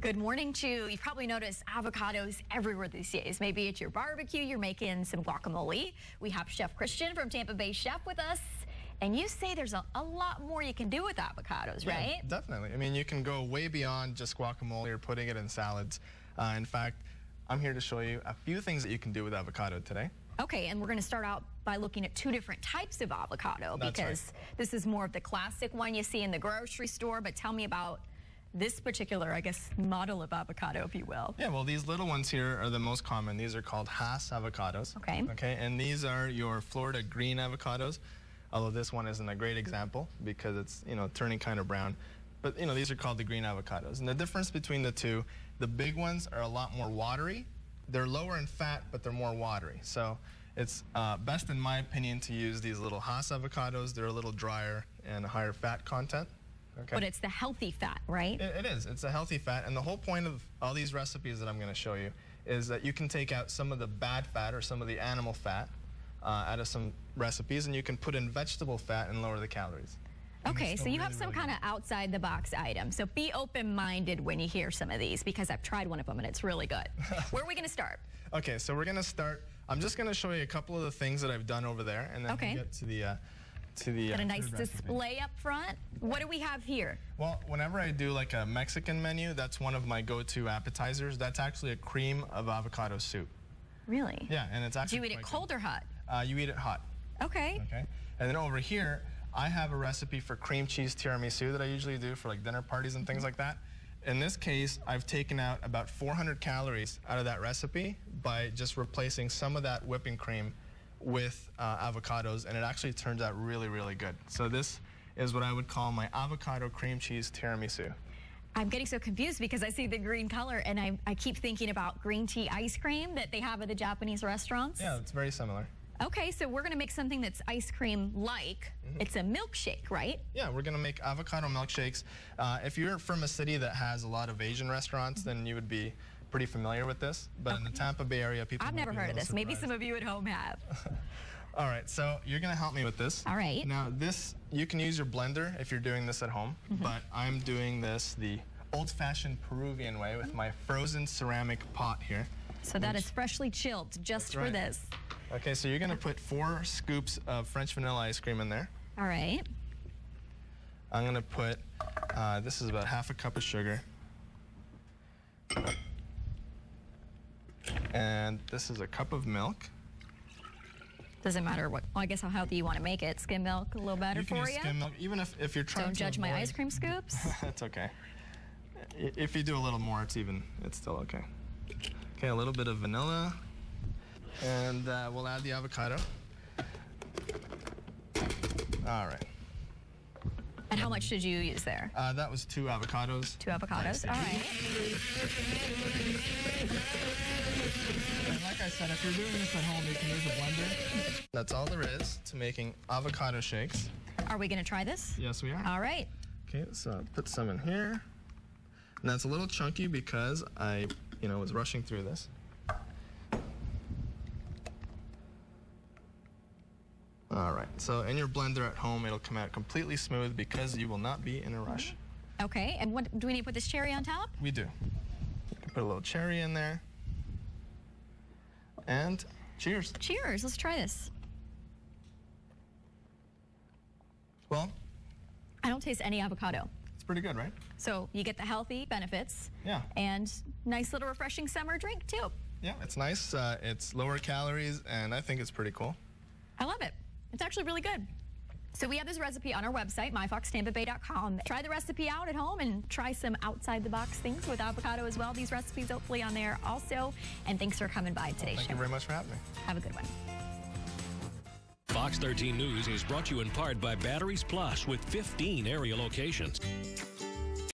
Good morning to you. You've probably noticed avocados everywhere these days. Maybe at your barbecue, you're making some guacamole. We have Chef Cristian from Tampa Bay Chef with us. And you say there's a lot more you can do with avocados, right? Yeah, definitely. I mean, you can go way beyond just guacamole or putting it in salads. In fact, I'm here to show you a few things that you can do with avocado today. Okay, and we're going to start out by looking at two different types of avocado. That's because this is more of the classic one you see in the grocery store. But tell me about this particular, I guess, model of avocado, if you will. Yeah, well, these little ones here are the most common. These are called Hass avocados. Okay. Okay, and these are your Florida green avocados, although this one isn't a great example because it's, turning kind of brown. But, these are called the green avocados. And the difference between the two, the big ones are a lot more watery. They're lower in fat, but they're more watery. So it's best, in my opinion, to use these little Hass avocados. They're a little drier and a higher fat content. Okay. But it's the healthy fat, right? It is. It's a healthy fat. And the whole point of all these recipes that I'm going to show you is that you can take out some of the bad fat or some of the animal fat out of some recipes, and you can put in vegetable fat and lower the calories. Okay, so you have some kind of outside-the-box item. So be open-minded when you hear some of these, because I've tried one of them, and it's really good. Where are we going to start? Okay, so we're going to start. I'm just going to show you a couple of the things that I've done over there, and then we'll get to the Got a nice display up front. What do we have here? Well, whenever I do like a Mexican menu, that's one of my go-to appetizers. That's actually a cream of avocado soup. Really? Yeah, and it's actually Do you eat it cold or hot? You eat it hot. Okay. Okay. And then over here, I have a recipe for cream cheese tiramisu that I usually do for like dinner parties and things like that. In this case, I've taken out about 400 calories out of that recipe by just replacing some of that whipping cream with avocados, and it actually turns out really, really good. So this is what I would call my avocado cream cheese tiramisu. I'm getting so confused because I see the green color, and I keep thinking about green tea ice cream that they have at the Japanese restaurants. Yeah, it's very similar. Okay, so we're going to make something that's ice cream-like. It's a milkshake, right? Yeah, we're going to make avocado milkshakes. If you're from a city that has a lot of Asian restaurants, then you would be pretty familiar with this. But in the Tampa Bay area, people I've never heard of this. Surprised. Maybe some of you at home have. All right, so you're going to help me with this. All right. Now, you can use your blender if you're doing this at home, but I'm doing this the old-fashioned Peruvian way with my frozen ceramic pot here. So that is freshly chilled just for this. Okay, so you're going to put 4 scoops of French vanilla ice cream in there. All right. I'm going to put, this is about half a cup of sugar. And this is a cup of milk. Doesn't matter what, well, I guess how healthy you want to make it. Skim milk, a little better for you. You can use skim milk, even if you're trying to Don't judge my ice cream scoops. That's okay. If you do a little more, it's still okay. Okay, a little bit of vanilla. And we'll add the avocado. All right. And how much did you use there? That was 2 avocados. 2 avocados, all right. And like I said, if you're doing this at home, you can use a blender. That's all there is to making avocado shakes. Are we going to try this? Yes, we are. All right. Okay, so put some in here. And that's a little chunky because I, was rushing through this. All right, so in your blender at home, it'll come out completely smooth because you will not be in a rush. Okay, and what do we need to put this cherry on top? We do. You can put a little cherry in there. And cheers. Cheers, let's try this. Well, I don't taste any avocado. It's pretty good, right? So you get the healthy benefits. Yeah. And nice little refreshing summer drink, too. Yeah, it's nice. It's lower calories, and I think it's pretty cool. I love it. It's actually really good. So we have this recipe on our website, myfoxtampabay.com. Try the recipe out at home and try some outside-the-box things with avocado as well. These recipes hopefully on there also. And thanks for coming by today, Thank you very much for having me. Have a good one. Fox 13 News is brought to you in part by Batteries Plus with 15 area locations.